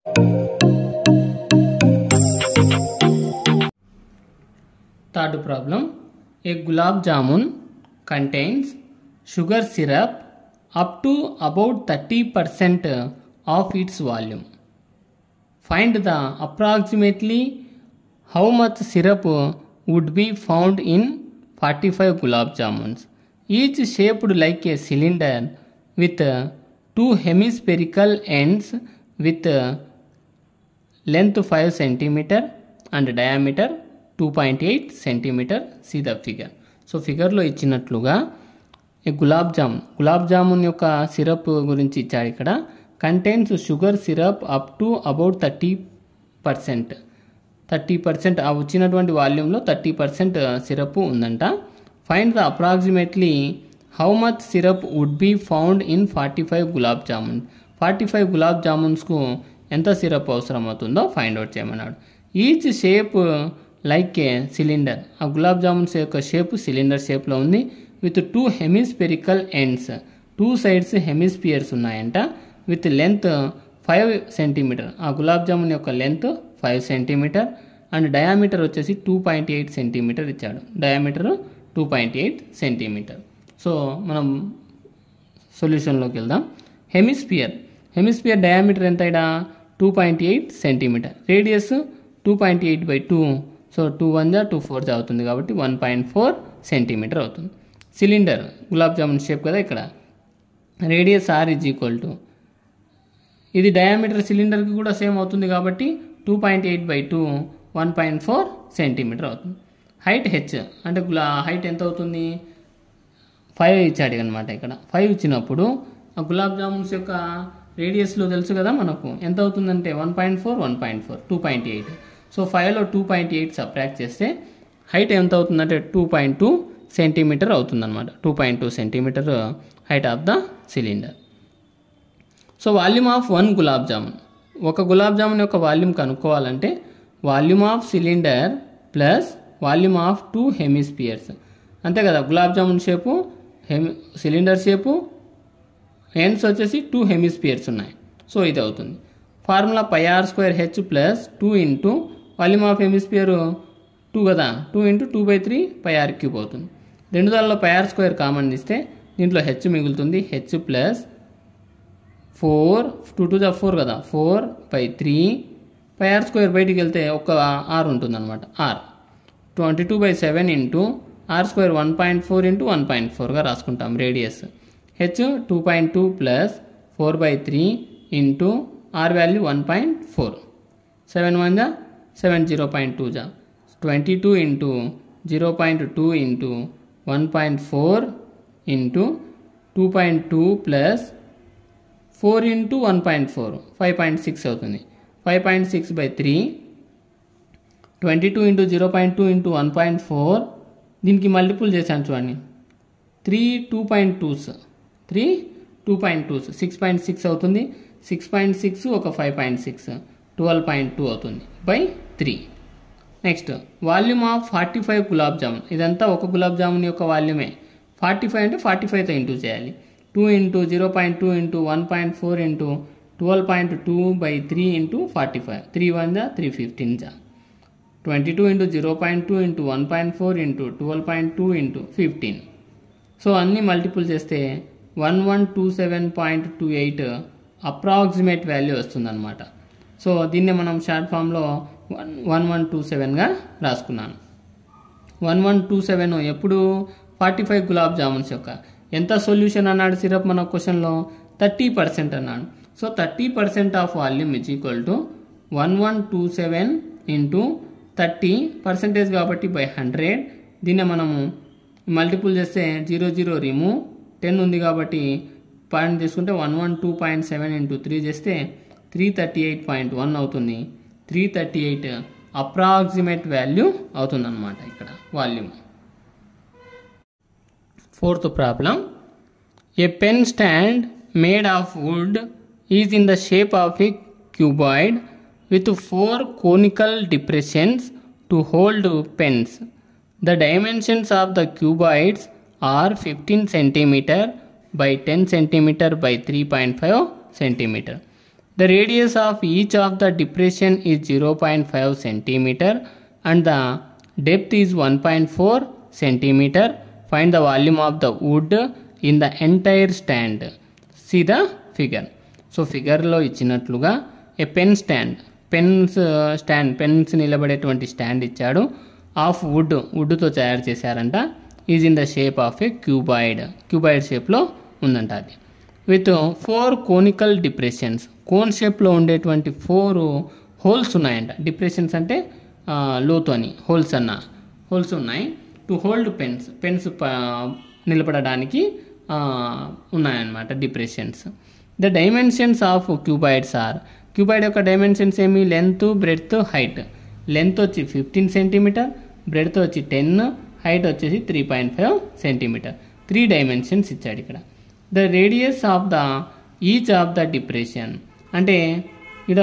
Third problem. A gulab jamun contains sugar syrup up to about 30% of its volume. Find the approximately how much syrup would be found in 45 gulab jamuns, each shaped like a cylinder with two hemispherical ends with length 5 cm and diameter 2.8 cm. See the figure. So ఫిగర్లో ఇచ్చినట్లుగా గులాబ్ జామున్ యొక్క syrup గురించి ఇచ్చాడు ఇక్కడ. Contains sugar syrup up to about 30%. ఆ వచ్చినటువంటి వాల్యూమ్లో 30% syrup ఉందంట. Find the approximately how much syrup would be found in 45 gulab jamun. 45 gulab జామున్స్కు ఎంత సిరప్ అవసరం అవుతుందో ఫైండ్ అవుట్ చేయమన్నాడు. Each shape like a cylinder. ఆ గులాబ్ జామున్స్ యొక్క షేప్ సిలిండర్ షేప్లో ఉంది. With 2 hemispherical ends, 2 sides hemispheres ఉన్నాయంట. With length 5 cm. ఆ గులాబ్ జామున్ యొక్క లెంత్ 5 cm అండ్ డయామీటర్ వచ్చేసి 2.8 cm ఇచ్చాడు. Diameter 2.8 cm. సో మనం సొల్యూషన్లోకి వెళ్దాం. హెమిస్పియర్ డయామీటర్ ఎంత ఇక్కడ 2.8 cm. రేడియస్ 2.8/2. సో 2 1 2 4 అవుతుంది కాబట్టి 1.4 cm అవుతుంది. సిలిండర్ గులాబ్ జామున్ షేప్ కదా ఇక్కడ. Radius r is equal to, ఇది డయామీటర్ సిలిండర్కి కూడా సేమ్ అవుతుంది కాబట్టి 2.8/2 1.4 cm అవుతుంది. హైట్ h అంటే హైట్ ఎంత అవుతుంది 5 ఇచ్చాడు అనమాట. ఇక్కడ 5 ఇచ్చినప్పుడు ఆ గులాబ్ జామున్స్ యొక్క రేడియస్లో తెలుసు కదా మనకు ఎంత అవుతుందంటే 1.4 2.8. సో 5లో 2.8 సబ్ట్రాక్ట్ చేస్తే హైట్ ఎంత అవుతుందంటే 2.2 cm అవుతుందన్నమాట. 2.2 cm height of the cylinder. So volume of 1 gulab jamun. ఒక గులాబ్ జామున్ యొక్క వాల్యూమ్ కనుక్కోవాలంటే volume of cylinder plus volume of 2 hemispheres అంతే కదా. Gulab jamun shape cylinder shape, ends వచ్చేసి 2 హెమిస్పియర్స్ ఉన్నాయి. సో ఇది అవుతుంది. Formula πr² plus 2 into volume of hemisphere 2 కదా, 2 × 2/3 πr³ అవుతుంది. రెండు దానిలో πr² కామన్ ఇస్తే దీంట్లో h మిగులుతుంది. h ప్లస్ 4 2 2 4 కదా, 4/3 πr² బయటికి వెళ్తే ఒక r ఉంటుంది అనమాట. r 22/7 ఇంటూ r² 1.4 × 1.4గా రాసుకుంటాం. Radius h 2.2 plus 4/3 into r value 1.4. 7 1 7 0.2 22 into 0.2 into 1.4 into 2.2 plus 4 into 1.4 5.6 అవుతుంది. 5.6/3 22 ఇంటూ 0.2 ఇంటూ 1.4 దీనికి మల్టిపుల్ చేశాను చూడండి. 3 2.2s 6.6 అవుతుంది. 6.6 ఒక 5.6 12.2 అవుతుంది by 3. Next volume of 45 gulab jamun. ఇదంతా ఒక గులాబ్ జామున్ యొక్క వాల్యూమే. 45 అంటే 45తో ఇంటూ చేయాలి. 2 into 0.2 into 1.4 into 12.2/3 into 45. 3 1 315 22 into 0.2 into 1.4 into 12.2 into 15. So అన్నీ మల్టిపుల్ చేస్తే 1127.28 అప్రాక్సిమేట్ వాల్యూ వస్తుందన్నమాట. సో దీన్ని మనం షార్ట్ ఫామ్లో 1127గా రాసుకున్నాను. 1127 ఎప్పుడు 45 గులాబ్ జామున్స్ యొక్క ఎంత సొల్యూషన్ అన్నాడు సిరప్ మన క్వశ్చన్లో 30% అన్నాడు. So 30% of volume is equal to 1127 into 30% కాబట్టి బై 100. దీన్ని మనము మల్టిపుల్ చేస్తే 0 0 రిమూవ్ 10 ఉంది కాబట్టి పాయింట్ తీసుకుంటే 112.7 ఇంటూ 3 చేస్తే 338.1 అవుతుంది. 338 అప్రాక్సిమేట్ వాల్యూ అవుతుందన్నమాట ఇక్కడ volume. Fourth problem. A pen stand made of wood is in the shape of a cuboid with 4 conical depressions to hold pens. The dimensions of the cuboids are 15 cm by 10 cm by 3.5 cm. The radius of each of the depression is 0.5 centimeter and the depth is 1.4 centimeter. Find the volume of the wood in the entire stand. See the figure. So figure లో ఇచ్చినట్లుగా a pen stand pens నిలబడేటువంటి stand ఇచ్చాడు. Of వుడ్తో తయారు చేశారంట. Is in the shape of A cuboid షేప్లో ఉందంట అది. With 4 conical depressions, cone షేప్లో ఉండేటువంటి 4 హోల్స్ ఉన్నాయంట. డిప్రెషన్స్ అంటే లోతు అని, హోల్స్ ఉన్నాయి. టు హోల్డ్ పెన్స్ నిలబడడానికి ఉన్నాయన్నమాట depressions. The dimensions of cuboids are, cuboid యొక్క డైమెన్షన్స్ ఏమి? Length, breadth, height. లెంత్ వచ్చి 15 సెంటీమీటర్, బ్రెడ్త్ వచ్చి 10, హైట్ వచ్చేసి 3.5 సెంటీమీటర్. 3 డైమెన్షన్స్ ఇచ్చాడు ఇక్కడ. The radius of the each of the depression అంటే ఇక్కడ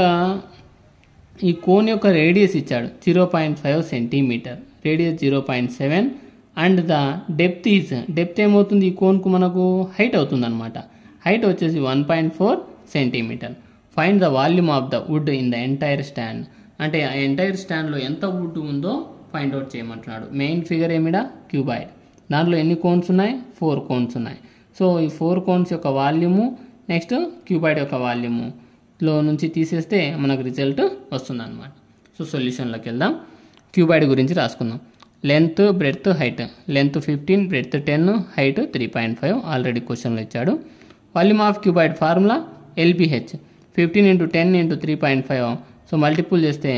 ఈ కోన్ యొక్క రేడియస్ ఇచ్చాడు 0.5 centimetre, radius 0.7 and the depth ఏమవుతుంది? ఈ కోన్కు మనకు హైట్ అవుతుంది అనమాట. హైట్ వచ్చేసి 1.4 centimetre. Find the volume of the wood in the entire stand అంటే ఆ ఎంటైర్ స్టాండ్లో ఎంత వుడ్ ఉందో ఫైండ్ అవుట్ చేయమంటున్నాడు. మెయిన్ ఫిగర్ ఏమిడా? క్యూబాయిడ్. దాంట్లో ఎన్ని కోన్స్ ఉన్నాయి? 4 కోన్స్ ఉన్నాయి. సో ఈ 4 కోన్స్ యొక్క వాల్యూము నెక్స్ట్ క్యూబాయిడ్ యొక్క వాల్యూములో నుంచి తీసేస్తే మనకు రిజల్ట్ వస్తుంది అనమాట. సో సొల్యూషన్లోకి వెళ్దాం. క్యూబాయిడ్ గురించి రాసుకుందాం. Length, breadth, height. Length 15, breadth 10, height 3.5 already క్వశ్చన్లో ఇచ్చాడు. Volume of cuboid formula LBH 15 × 10 × 3.5. So multiple చేస్తే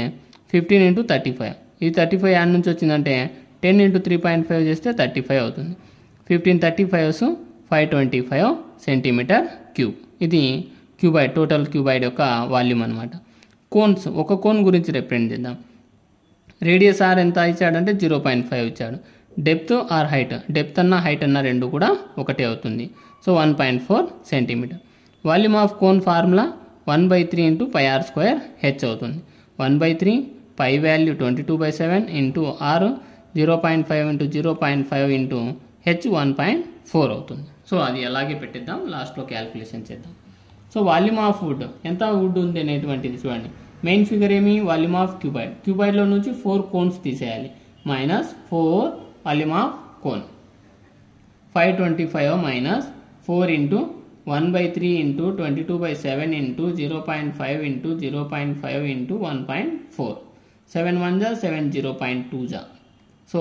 15 × 35. ఇది 35 యాడ్ నుంచి వచ్చిందంటే 10 × 3.5 చేస్తే 35 అవుతుంది. 15 35 525 సెంటీమీటర్ క్యూబ్. ఇది క్యూబాయిడ్, టోటల్ క్యూబాయిడ్ యొక్క వాల్యూమ్ అనమాట. కోన్స్, ఒక కోన్ గురించి రిప్రజెంట్ చేద్దాం. రేడియస్ ఆర్ ఎంత ఇచ్చాడంటే 0.5 ఇచ్చాడు. డెప్త్ ఆర్ హైట్, డెప్త్ అన్న హైట్ అన్న రెండు కూడా ఒకటే అవుతుంది. So 1.4 centimetre. Volume of cone formula 1/3 × πr² h అవుతుంది. 1/3 పై వాల్యూ 22/7 × r 0.5 × 0.5 × h 1.4 అవుతుంది. సో అది అలాగే పెట్టిద్దాం, లాస్ట్లో క్యాల్కులేషన్ చేద్దాం. సో వాల్యూమ్ ఆఫ్ వుడ్, ఎంత వుడ్ ఉంది అనేటువంటిది చూడండి. మెయిన్ ఫిగర్ ఏమి? వాల్యూమ్ ఆఫ్ క్యూబాయిడ్లో నుంచి 4 కోన్స్ తీసేయాలి. -4 వాల్యూమ్ ఆఫ్ కోన్. 525 -4 × 1/3 × 22/7 × 0.5 × 0.5 × 1.4. 7 1 जा 7 0.2 సో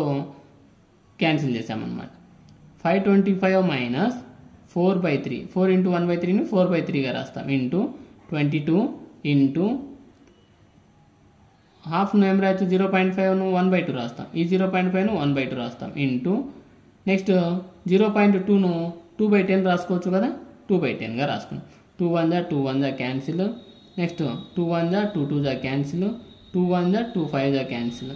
క్యాన్సిల్ చేసామన్నమాట. 525 -4/3, 4 × 1/3 ని 4/3గా రాస్తాం. ఇంటూ 22 ఇంటూ హాఫ్ను ఏం రాయొచ్చు? 0.5ను 1/2 రాస్తాం. ఈ 0.5ను 1/2 రాస్తాం. ఇంటూ నెక్స్ట్ 0.2ను 2/10 రాసుకోవచ్చు కదా, 2/10గా రాసుకున్నాం. 2 1 जा 2 1 जा క్యాన్సిల్. నెక్స్ట్ 2 1 जा 2 2 जा క్యాన్సిల్. 2 1 जा 2 5 जा క్యాన్సిల్.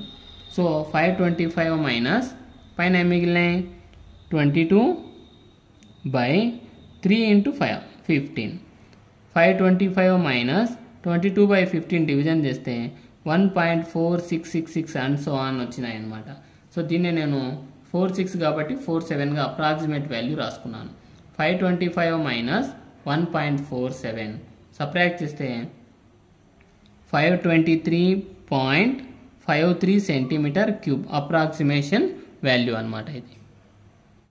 సో 525 మైనస్ పైన ఏం మిగిలినాయి? 22/3 × 5 15. 525 -22/15 డివిజన్ చేస్తే 1.4666 అండ్ సో ఆన్ వచ్చినాయి అనమాట. సో దీన్ని నేను 46 కాబట్టి 47గా అప్రాక్సిమేట్ వాల్యూ రాసుకున్నాను. 525 -1.47 సబ్ట్రాక్ట్ చేస్తే 523.53 సెంటీమీటర్ క్యూబ్ అప్రాక్సిమేషన్ వాల్యూ అనమాట ఇది.